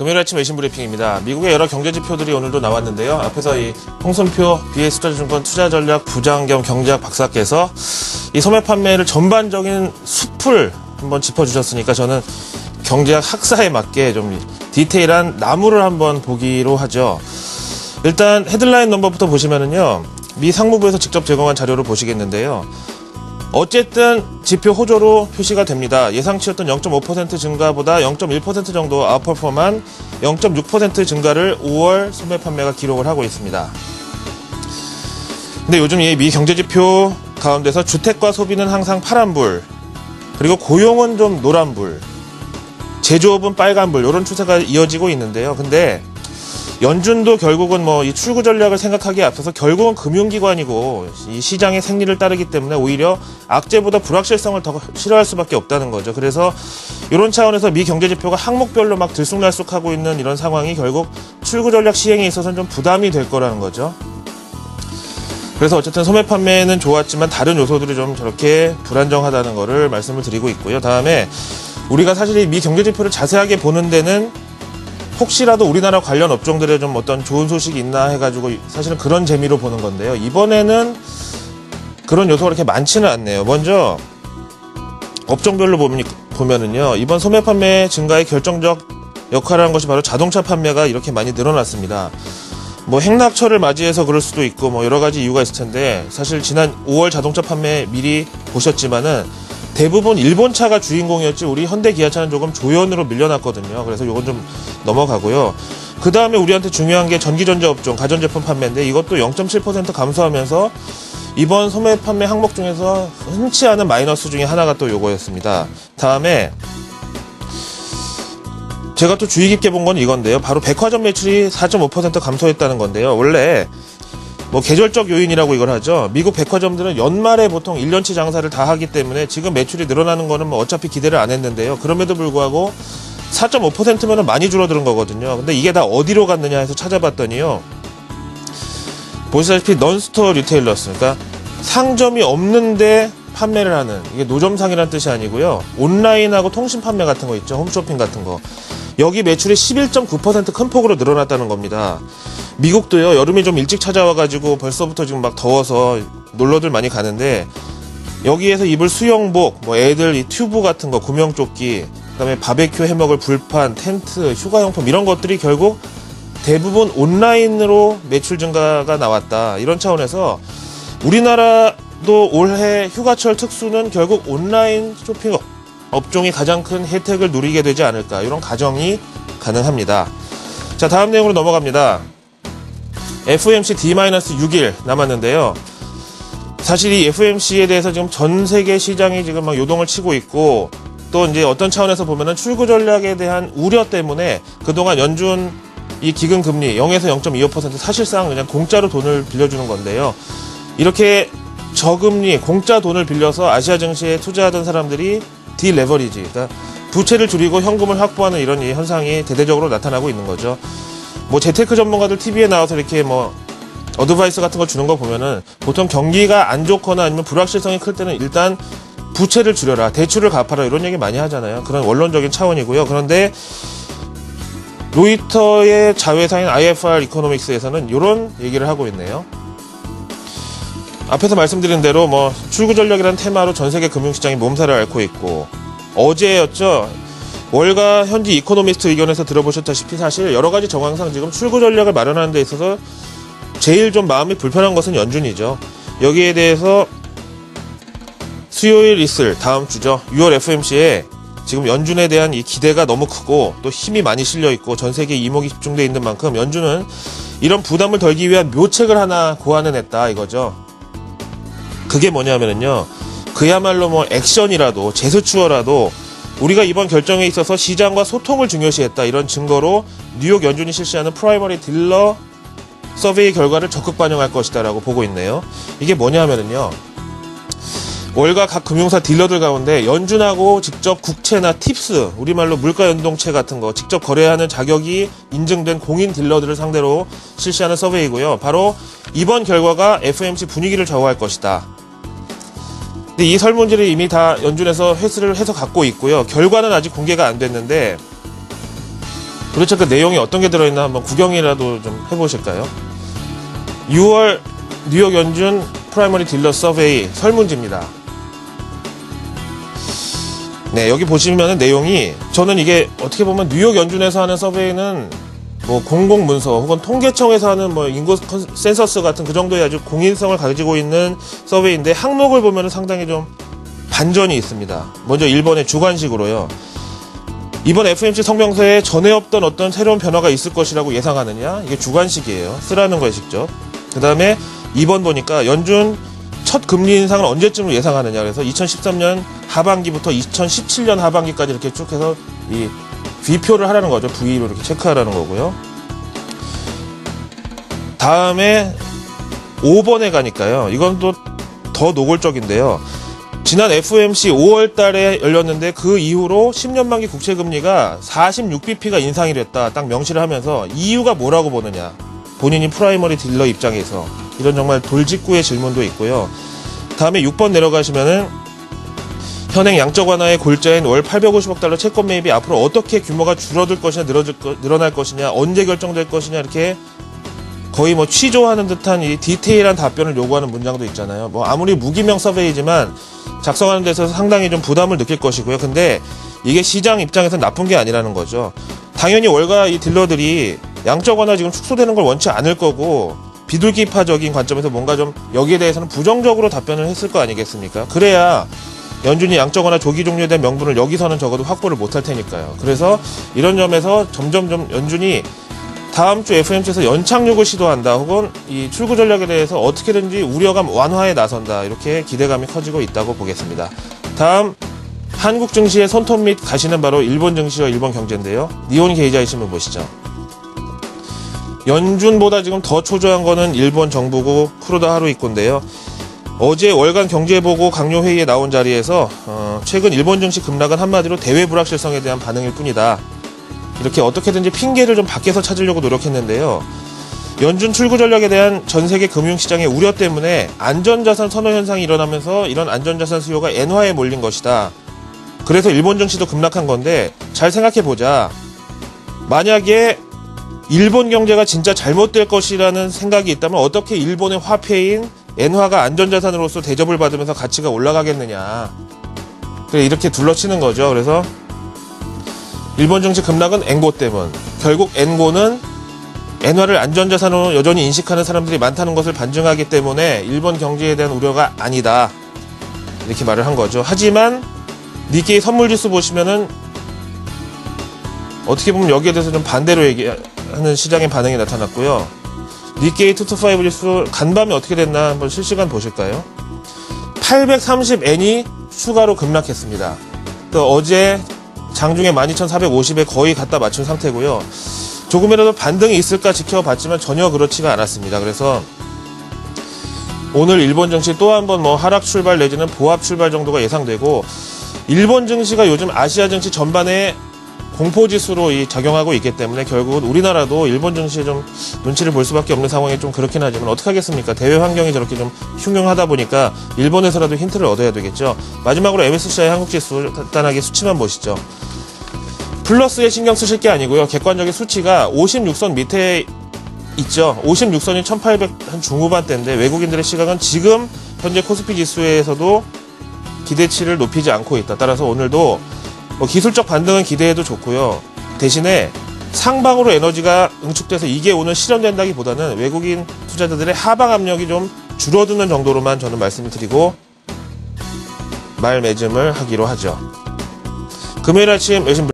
금요일 아침 외신 브리핑입니다. 미국의 여러 경제 지표들이 오늘도 나왔는데요. 앞에서 이 홍순표 BS투자증권 투자전략 부장 겸 경제학 박사께서 이 소매 판매를 전반적인 숲을 한번 짚어주셨으니까 저는 경제학 학사에 맞게 좀 디테일한 나무를 한번 보기로 하죠. 일단 헤드라인 넘버부터 보시면은요. 미 상무부에서 직접 제공한 자료를 보시겠는데요. 어쨌든 지표 호조로 표시가 됩니다. 예상치였던 0.5% 증가보다 0.1% 정도 아웃퍼폼한 0.6% 증가를 5월 소매 판매가 기록을 하고 있습니다. 근데 요즘 이 미 경제지표 가운데서 주택과 소비는 항상 파란불, 그리고 고용은 좀 노란불, 제조업은 빨간불, 이런 추세가 이어지고 있는데요. 근데 연준도 결국은 이 출구 전략을 생각하기에 앞서서 결국은 금융기관이고 이 시장의 생리를 따르기 때문에 오히려 악재보다 불확실성을 더 싫어할 수밖에 없다는 거죠. 그래서 이런 차원에서 미 경제지표가 항목별로 막 들쑥날쑥하고 있는 이런 상황이 결국 출구 전략 시행에 있어서는 좀 부담이 될 거라는 거죠. 그래서 어쨌든 소매 판매는 좋았지만 다른 요소들이 좀 저렇게 불안정하다는 거를 말씀을 드리고 있고요. 다음에 우리가 사실 이 미 경제지표를 자세하게 보는 데는 혹시라도 우리나라 관련 업종들에 좀 어떤 좋은 소식이 있나 해가지고 사실은 그런 재미로 보는 건데요. 이번에는 그런 요소가 그렇게 많지는 않네요. 먼저 업종별로 보면은요. 이번 소매 판매 증가의 결정적 역할을 한 것이 바로 자동차 판매가 이렇게 많이 늘어났습니다. 행락철을 맞이해서 그럴 수도 있고 여러 가지 이유가 있을 텐데 사실 지난 5월 자동차 판매 미리 보셨지만은 대부분 일본 차가 주인공이었지 우리 현대 기아차는 조금 조연으로 밀려났거든요. 그래서 이건 좀 넘어가고요. 그 다음에 우리한테 중요한 게 전기전자 업종, 가전제품 판매인데 이것도 0.7% 감소하면서 이번 소매 판매 항목 중에서 흔치 않은 마이너스 중에 하나가 또 요거였습니다. 다음에 제가 또 주의 깊게 본 건 이건데요. 바로 백화점 매출이 4.5% 감소했다는 건데요. 원래 계절적 요인이라고 이걸 하죠. 미국 백화점들은 연말에 보통 1년치 장사를 다 하기 때문에 지금 매출이 늘어나는 거는 어차피 기대를 안 했는데요. 그럼에도 불구하고 4.5%면 많이 줄어드는 거거든요. 근데 이게 다 어디로 갔느냐 해서 찾아봤더니요. 보시다시피 넌스토어 리테일러스, 그러니까 상점이 없는데 판매를 하는, 이게 노점상이라는 뜻이 아니고요. 온라인하고 통신 판매 같은 거 있죠. 홈쇼핑 같은 거. 여기 매출이 11.9% 큰 폭으로 늘어났다는 겁니다. 미국도요, 여름이 좀 일찍 찾아와가지고 벌써부터 지금 막 더워서 놀러들 많이 가는데 여기에서 입을 수영복, 애들 이 튜브 같은 거, 구명조끼, 그다음에 바베큐 해먹을 불판, 텐트, 휴가용품 이런 것들이 결국 대부분 온라인으로 매출 증가가 나왔다. 이런 차원에서 우리나라도 올해 휴가철 특수는 결국 온라인 쇼핑 업종이 가장 큰 혜택을 누리게 되지 않을까, 이런 가정이 가능합니다. 자, 다음 내용으로 넘어갑니다. FOMC D-6일 남았는데요. 사실 이 FOMC에 대해서 지금 전 세계 시장이 지금 막 요동을 치고 있고, 또 이제 어떤 차원에서 보면은 출구 전략에 대한 우려 때문에 그동안 연준 이 기금 금리 0에서 0.25% 사실상 그냥 공짜로 돈을 빌려주는 건데요. 이렇게 저금리 공짜 돈을 빌려서 아시아 증시에 투자하던 사람들이 디레버리지, 그러니까 부채를 줄이고 현금을 확보하는 이런 이 현상이 대대적으로 나타나고 있는 거죠. 재테크 전문가들 TV에 나와서 이렇게 어드바이스 같은 거 주는 거 보면은 보통 경기가 안 좋거나 아니면 불확실성이 클 때는 일단 부채를 줄여라, 대출을 갚아라, 이런 얘기 많이 하잖아요. 그런 원론적인 차원이고요. 그런데 로이터의 자회사인 IFR 이코노믹스에서는 이런 얘기를 하고 있네요. 앞에서 말씀드린 대로 출구 전략이라는 테마로 전 세계 금융시장이 몸살을 앓고 있고, 어제였죠. 월가 현지 이코노미스트 의견에서 들어보셨다시피 사실 여러 가지 정황상 지금 출구 전략을 마련하는 데 있어서 제일 좀 마음이 불편한 것은 연준이죠. 여기에 대해서 수요일 있을 다음 주죠. 6월 FOMC에 지금 연준에 대한 이 기대가 너무 크고 또 힘이 많이 실려 있고 전 세계에 이목이 집중돼 있는 만큼 연준은 이런 부담을 덜기 위한 묘책을 하나 고안해 냈다 이거죠. 그게 뭐냐면은요. 그야말로 액션이라도 제스처라도 우리가 이번 결정에 있어서 시장과 소통을 중요시했다, 이런 증거로 뉴욕 연준이 실시하는 프라이머리 딜러 서베이 결과를 적극 반영할 것이다 라고 보고 있네요. 이게 뭐냐면은요. 월가 각 금융사 딜러들 가운데 연준하고 직접 국채나 팁스, 우리말로 물가연동체 같은 거 직접 거래하는 자격이 인증된 공인 딜러들을 상대로 실시하는 서베이고요. 바로 이번 결과가 FOMC 분위기를 좌우할 것이다. 근데 이 설문지를 이미 다 연준에서 회수를 해서 갖고 있고요. 결과는 아직 공개가 안 됐는데 도대체 그 내용이 어떤 게 들어있나 한번 구경이라도 좀 해보실까요? 6월 뉴욕 연준 프라이머리 딜러 서베이 설문지입니다. 네, 여기 보시면은 내용이, 저는 이게 어떻게 보면 뉴욕 연준에서 하는 서베이는 뭐 공공문서 혹은 통계청에서 하는 뭐 인구 센서스 같은 그 정도의 아주 공인성을 가지고 있는 서베이인데, 항목을 보면은 상당히 좀 반전이 있습니다. 먼저 1번의 주관식으로요. 이번 FOMC 성명서에 전에 없던 어떤 새로운 변화가 있을 것이라고 예상하느냐? 이게 주관식이에요. 쓰라는 거예요, 직접. 그 다음에 2번 보니까 연준 첫 금리 인상을 언제쯤으로 예상하느냐. 그래서 2013년 하반기부터 2017년 하반기까지 이렇게 쭉 해서 이 V표를 하라는 거죠. V로 이렇게 체크하라는 거고요. 다음에 5번에 가니까요. 이건 또 더 노골적인데요. 지난 FOMC 5월 달에 열렸는데 그 이후로 10년 만기 국채 금리가 46bp가 인상이 됐다. 딱 명시를 하면서 이유가 뭐라고 보느냐. 본인이 프라이머리 딜러 입장에서. 이런 정말 돌직구의 질문도 있고요. 다음에 6번 내려가시면은 현행 양적 완화의 골자인 월 850억 달러 채권 매입이 앞으로 어떻게 규모가 줄어들 것이냐, 늘어날 것이냐, 언제 결정될 것이냐, 이렇게 거의 뭐 취조하는 듯한 이 디테일한 답변을 요구하는 문장도 있잖아요. 뭐 아무리 무기명 서베이지만 작성하는 데서 상당히 좀 부담을 느낄 것이고요. 근데 이게 시장 입장에서는 나쁜 게 아니라는 거죠. 당연히 월가 이 딜러들이 양적 완화 지금 축소되는 걸 원치 않을 거고, 비둘기파적인 관점에서 뭔가 좀 여기에 대해서는 부정적으로 답변을 했을 거 아니겠습니까? 그래야 연준이 양적 완화 조기 종료에 대한 명분을 여기서는 적어도 확보를 못할 테니까요. 그래서 이런 점에서 점점 좀 연준이 다음 주 FOMC에서 연착륙을 시도한다, 혹은 이 출구 전략에 대해서 어떻게든지 우려감 완화에 나선다, 이렇게 기대감이 커지고 있다고 보겠습니다. 다음 한국 증시의 손톱 밑 가시는 바로 일본 증시와 일본 경제인데요. 니혼 게이자이 신문 보시죠. 연준보다 지금 더 초조한 거는 일본 정부고 쿠로다 하루이코인데요. 어제 월간 경제보고 강요회의에 나온 자리에서 최근 일본 증시 급락은 한마디로 대외 불확실성에 대한 반응일 뿐이다. 이렇게 어떻게든지 핑계를 좀 밖에서 찾으려고 노력했는데요. 연준 출구 전략에 대한 전 세계 금융시장의 우려 때문에 안전자산 선호 현상이 일어나면서 이런 안전자산 수요가 엔화에 몰린 것이다. 그래서 일본 증시도 급락한 건데, 잘 생각해보자. 만약에 일본 경제가 진짜 잘못될 것이라는 생각이 있다면 어떻게 일본의 화폐인 엔화가 안전자산으로서 대접을 받으면서 가치가 올라가겠느냐. 그래, 이렇게 둘러치는 거죠. 그래서 일본 증시 급락은 엔고 때문, 결국 엔고는 엔화를 안전자산으로 여전히 인식하는 사람들이 많다는 것을 반증하기 때문에 일본 경제에 대한 우려가 아니다, 이렇게 말을 한 거죠. 하지만 니케이 선물지수 보시면은 어떻게 보면 여기에 대해서 좀 반대로 얘기하는 시장의 반응이 나타났고요. 니케이 225 지수 간밤에 어떻게 됐나 한번 실시간 보실까요? 830엔이 추가로 급락했습니다. 또 어제 장중에 12,450에 거의 갖다 맞춘 상태고요. 조금이라도 반등이 있을까 지켜봤지만 전혀 그렇지가 않았습니다. 그래서 오늘 일본 증시 또 한 번 뭐 하락 출발 내지는 보합 출발 정도가 예상되고, 일본 증시가 요즘 아시아 증시 전반에 공포지수로 작용하고 있기 때문에 결국은 우리나라도 일본 증시에 좀 눈치를 볼 수밖에 없는 상황이 좀 그렇긴 하지만 어떡하겠습니까? 대외 환경이 저렇게 좀 흉흉하다 보니까 일본에서라도 힌트를 얻어야 되겠죠. 마지막으로 MSCI 한국지수 간단하게 수치만 보시죠. 플러스에 신경 쓰실 게 아니고요. 객관적인 수치가 56선 밑에 있죠. 56선이 1800 한 중후반대인데, 외국인들의 시각은 지금 현재 코스피 지수에서도 기대치를 높이지 않고 있다. 따라서 오늘도 기술적 반등은 기대해도 좋고요. 대신에 상방으로 에너지가 응축돼서 이게 오늘 실현된다기보다는 외국인 투자자들의 하방 압력이 좀 줄어드는 정도로만 저는 말씀을 드리고 말 맺음을 하기로 하죠. 금요일 아침 외신